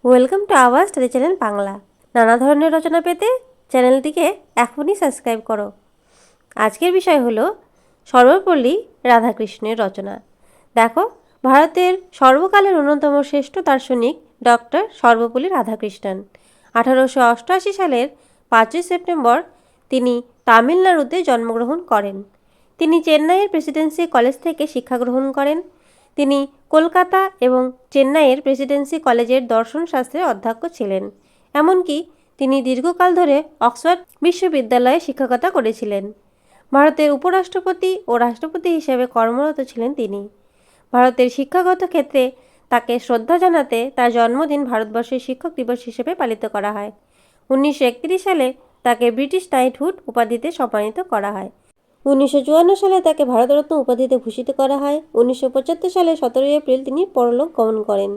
Welcome to our study channel Bangla. নানা ধরনের রচনা পেতে চ্যানেলটিকে এখনই সাবস্ক্রাইব করো। আজকের বিষয় হলো সর্বপল্লী রাধাকৃষ্ণের রচনা। দেখো, ভারতের সর্বকালের অন্যতম শ্রেষ্ঠ দার্শনিক ডক্টর সর্বপল্লী রাধাকৃষ্ণন 1888 সালের 5ই সেপ্টেম্বর তিনি তামিলনাড়ুতে জন্মগ্রহণ করেন। তিনি চেন্নাইয়ের প্রেসিডেন্সি কলেজ থেকে শিক্ষা গ্রহণ করেন। তিনি কলকাতা এবং চেন্নাইয়ের প্রেসিডেন্সি কলেজের দর্শন শাস্ত্রের অধ্যক্ষ ছিলেন। এমনকি তিনি দীর্ঘকাল ধরে অক্সফোর্ড বিশ্ববিদ্যালয়ে শিক্ষকতা করেছিলেন। ভারতের উপরাষ্ট্রপতি ও রাষ্ট্রপতি হিসেবে কর্মরত ছিলেন তিনি। ভারতের শিক্ষাগত ক্ষেত্রে তাকে শ্রদ্ধা জানাতে তার জন্মদিন ভারতবর্ষের শিক্ষক দিবস হিসেবে পালিত করা হয়। 1931 সালে তাকে ব্রিটিশ নাইটহুড উপাধিতে সম্মানিত করা হয়। 1954 সালে তাকে ভারতরত্ন উপাধিতে ভূষিত করা হয়। 1975 সালে 17 এপ্রিল তিনি পরলোক গমন করেন।